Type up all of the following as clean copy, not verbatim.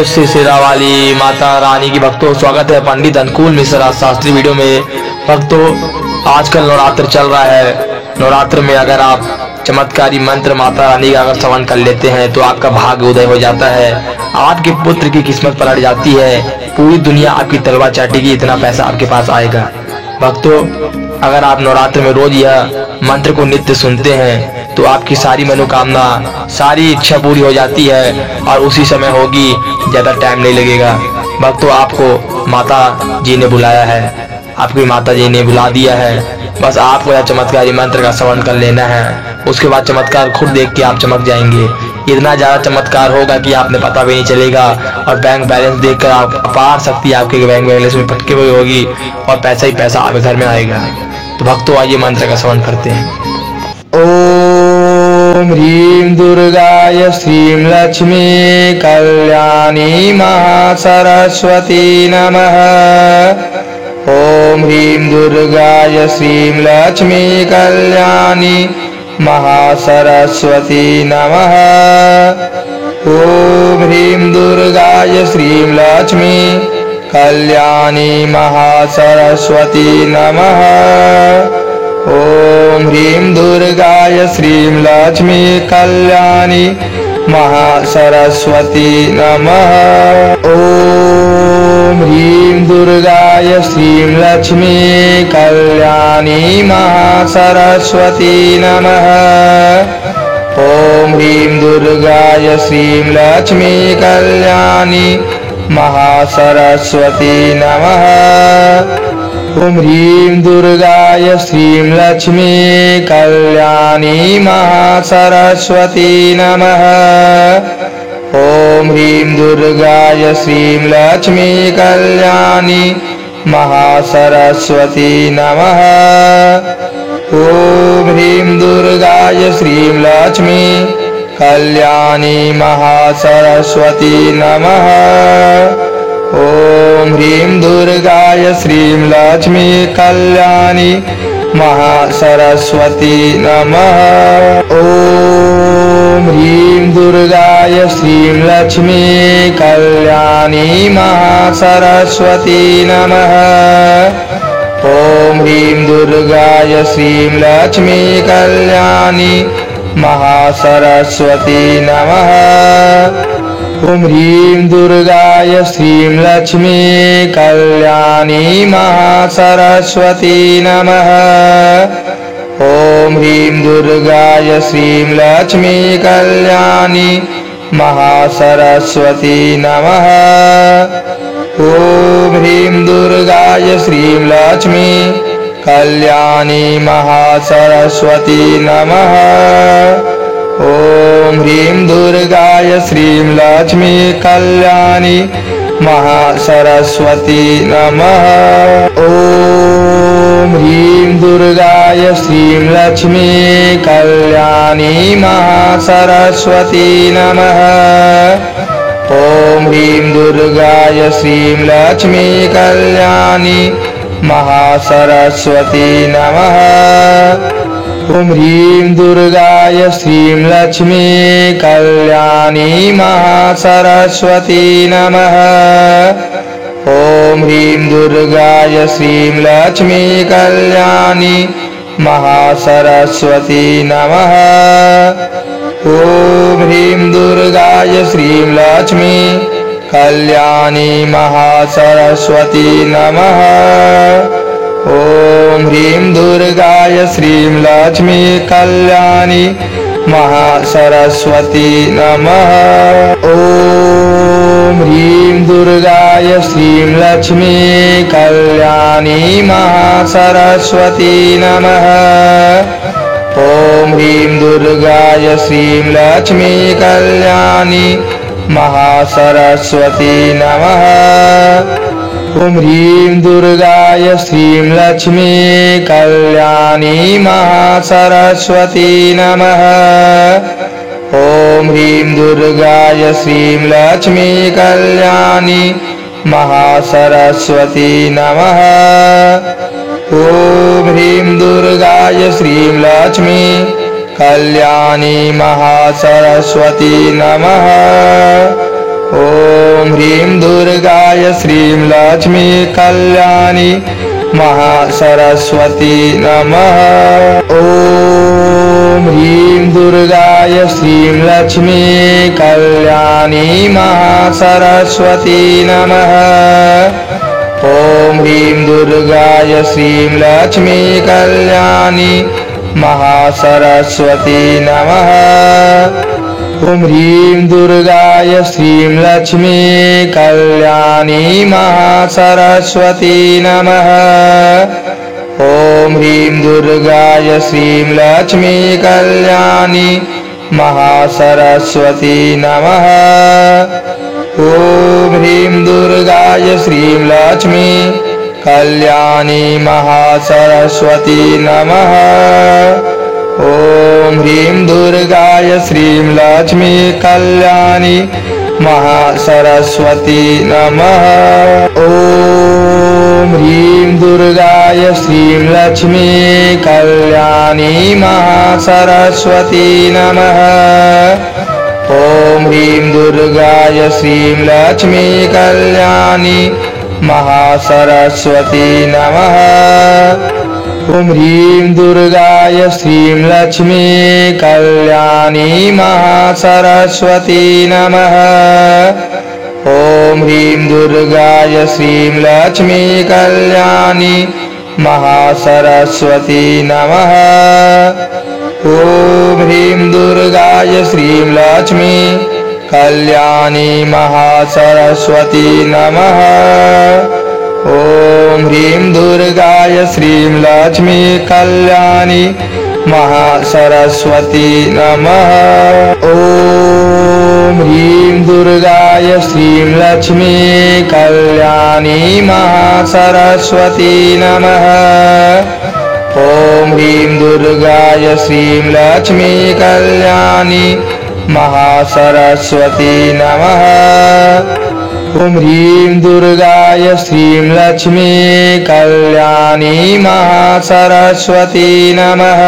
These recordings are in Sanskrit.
श्री शेरावाली माता रानी की भक्तों, स्वागत है पंडित अनुकूल मिश्रा शास्त्री वीडियो में। भक्तों, आजकल नवरात्र चल रहा है। नवरात्र में अगर आप चमत्कारी मंत्र माता रानी का अगर श्रवण कर लेते हैं तो आपका भाग्य उदय हो जाता है, आपके पुत्र की किस्मत पलट जाती है, पूरी दुनिया आपकी तलवार चाटेगी, इतना पैसा आपके पास आएगा। भक्तों, अगर आप नवरात्र में रोज यह मंत्र को नित्य सुनते हैं तो आपकी सारी मनोकामना, सारी इच्छा पूरी हो जाती है और उसी समय होगी, ज्यादा टाइम नहीं लगेगा। भक्तों, आपको माता जी ने बुलाया है, आपकी माता जी ने बुला दिया है। बस आपको यह चमत्कारी मंत्र का श्रवण कर लेना है, उसके बाद चमत्कार खुद देख के आप चमक जाएंगे। इतना ज्यादा चमत्कार होगा कि आपने पता भी नहीं चलेगा और बैंक बैलेंस देखकर आप अपार शक्ति आपके बैंक बैलेंस में पटके हुई होगी और पैसा ही पैसा आपके घर में आएगा। तो भक्तों, आइए मंत्र का श्रवण करते हैं। ओम ह्रीं दुर्गाय श्रीं लक्ष्मी कल्याणी महासरस्वती नमः। ओम ह्रीं दुर्गाय श्रीं लक्ष्मी कल्याणी महासरस्वती नमः। ओम ह्रीं दुर्गाय श्रीं लक्ष्मी कल्याणी महासरस्वती नमः। ओम ह्रीं दुर्गाय श्रीं लक्ष्मी कल्याणी महासरस्वती नमः। ओम ह्रीं दुर्गाय श्रीं लक्ष्मी कल्याणी महासरस्वती नमः। ओम ह्रीं दुर्गाय श्रीं लक्ष्मी कल्याणी महासरस्वती नमः। ओम ह्रीं दुर्गाय श्रीं लक्ष्मी कल्याणी महासरस्वती नमः। ओम ह्रीं दुर्गाय श्रीं लक्ष्मी कल्याणी महासरस्वती नमः। ओम ह्रीं दुर्गाय श्रीं लक्ष्मी कल्याणी महासरस्वती नमः। ओम ह्रीं दुर्गाय श्रीं लक्ष्मी कल्याणी महासरस्वती नमः। ओम ह्रीं दुर्गाय श्रीं लक्ष्मी कल्याणी महासरस्वती नमः। ओम ह्रीं दुर्गाय श्रीं लक्ष्मी कल्याणी महासरस्वती नमः। ओम ह्रीं दुर्गाय श्रीं लक्ष्मी कल्याणी महासरस्वती नमः। ओम ह्रीं दुर्गाय श्रीं लक्ष्मी कल्याणी महासरस्वती नमः। ओम ह्रीं दुर्गाय श्रीं लक्ष्मी कल्याणी महासरस्वती नमः। ओम ह्रीं दुर्गाय श्रीं लक्ष्मी कल्याणी महासरस्वती नमः। ओम ह्रीं दुर्गाय श्रीं लक्ष्मी कल्याणी महासरस्वती नमः। ओम ह्रीं दुर्गाय श्रीं लक्ष्मी कल्याणी महासरस्वती नमः। ओम ह्रीं दुर्गाय श्रीं लक्ष्मी कल्याणी महासरस्वती नमः। ओम ह्रीं दुर्गाय श्रीं लक्ष्मी कल्याणी महासरस्वती नमः। ओम ह्रीं दुर्गाय श्रीं लक्ष्मी कल्याणी महासरस्वती नमः। ओम ह्रीं दुर्गाय श्रीं लक्ष्मी कल्याणी महासरस्वती नमः। ओम ह्रीं दुर्गाय श्रीं लक्ष्मी कल्याणी महासरस्वती नमः। ओम ह्रीं दुर्गाय श्रीं लक्ष्मी कल्याणी महासरस्वती नमः। ओम ह्रीं दुर्गाय श्रीं लक्ष्मी कल्याणी महासरस्वती नमः। ओम ह्रीं दुर्गाय श्रीं लक्ष्मी कल्याणी महासरस्वती नमः। ओम ह्रीं दुर्गाय श्रीं लक्ष्मी कल्याणी महासरस्वती नमः। ओम ॐ ह्रीं दुर्गाय श्रीं लक्ष्मी कल्याणी महासरस्वती नमः। ॐ ह्रीं दुर्गाय श्रीं लक्ष्मी कल्याणी महासरस्वती नमः। ॐ ह्रीं दुर्गाय श्रीं लक्ष्मी कल्याणी महासरस्वती नमः। ॐ ह्रीं दुर्गाय श्रीं लक्ष्मी कल्याणी महासरस्वती नमः। ॐ ह्रीं दुर्गाय श्रीं लक्ष्मी कल्याणी महासरस्वती नमः। ॐ ह्रीं दुर्गाय श्रीं लक्ष्मी कल्याणी महासरस्वती नमः। ॐ ह्रीं दुर्गाय श्रीं लक्ष्मी कल्याणी महासरस्वती नमः। ॐ ह्रीं दुर्गाय श्रीं लक्ष्मी कल्याणी महासरस्वती नमः। ॐ ह्रीं दुर्गाय श्रीं लक्ष्मी कल्याणी महासरस्वती नमः। ॐ ह्रीं दुर्गाय श्रीं लक्ष्मी कल्याणी महासरस्वती नमः। ॐ ह्रीं दुर्गाय श्रीं लक्ष्मी कल्याणी महासरस्वती नमः। ॐ ह्रीं दुर्गाय श्रीं लक्ष्मी कल्याणी महासरस्वती नमः। ॐ ह्रीं दुर्गाय श्रीं लक्ष्मी कल्याणी महासरस्वती नमः। ॐ ह्रीं दुर्गाय श्रीं लक्ष्मी कल्याणी महासरस्वती नमः। ॐ ह्रीं दुर्गाय श्रीं लक्ष्मी कल्याणी महासरस्वती नमः। ॐ ह्रीं दुर्गाय श्रीं लक्ष्मी कल्याणी महासरस्वती नमः।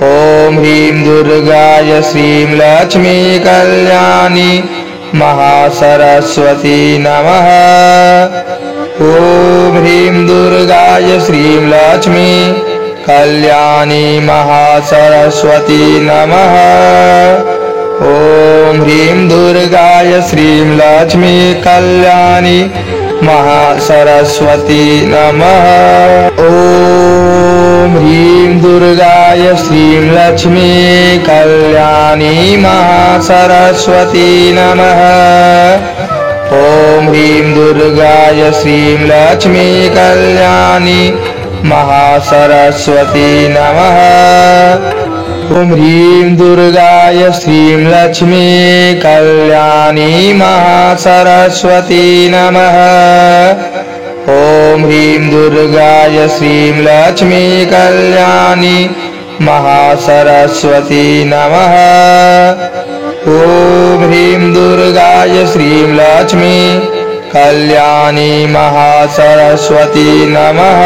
ॐ ह्रीं दुर्गाय श्रीं लक्ष्मी कल्याणी महासरस्वती नमः। ॐ ह्रीं दुर्गाय श्रीं लक्ष्मी कल्याणी महासरस्वती नमः। ॐ ह्रीं दुर्गाय श्रीं लक्ष्मी कल्याणी महासरस्वती नमः। ॐ ह्रीं दुर्गाय श्रीं लक्ष्मी कल्याणी महासरस्वती नमः। ॐ ह्रीं दुर्गाय श्रीं लक्ष्मी कल्याणी महासरस्वती नमः। ॐ ह्रीं दुर्गाय श्रीं लक्ष्मी कल्याणी महासरस्वती नमः। ॐ ह्रीं दुर्गाय श्रीं लक्ष्मी कल्याणी महासरस्वती नमः। ॐ ह्रीं दुर्गाय श्रीं लक्ष्मी कल्याणी महासरस्वती नमः।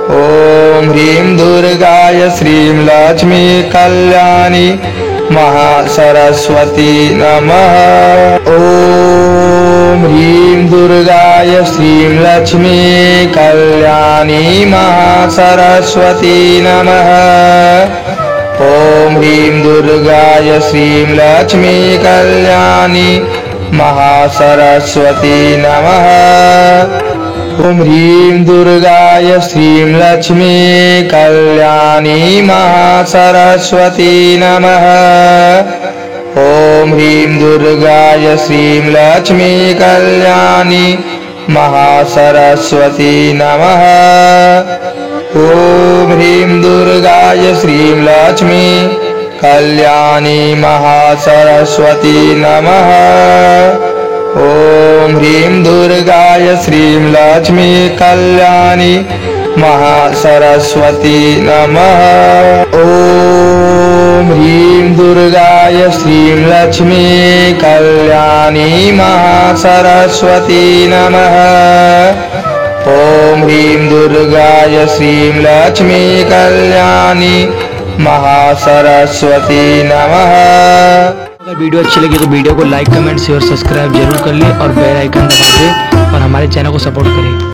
ॐ ह्रीं दुर्गाय श्रीं लक्ष्मी कल्याणी महासरस्वती नमः। ॐ ह्रीं दुर्गाय श्रीं लक्ष्मी कल्याणी महासरस्वती नमः। ॐ ह्रीं दुर्गाय श्रीं लक्ष्मी कल्याणी महासरस्वती नमः। ॐ ह्रीं दुर्गाय श्रीं लक्ष्मी कल्याणी महासरस्वती नमः। ॐ ह्रीं दुर्गाय श्रीं लक्ष्मी कल्याणी महासरस्वती नमः। ॐ ह्रीं दुर्गाय श्रीं लक्ष्मी कल्याणी महासरस्वती नमः। ॐ ह्रीं दुर्गाय श्रीं लक्ष्मी कल्याणी महासरस्वती नमः। ॐ ह्रीं दुर्गाय श्रीं लक्ष्मी कल्याणी महासरस्वती नमः। ॐ ह्रीं दुर्गाय श्रीं लक्ष्मी कल्याणी महासरस्वती नमः। वीडियो अच्छी लगी तो वीडियो को लाइक कमेंट शेयर सब्सक्राइब जरूर कर ले और बेल आइकन दबा दे और हमारे चैनल को सपोर्ट करें।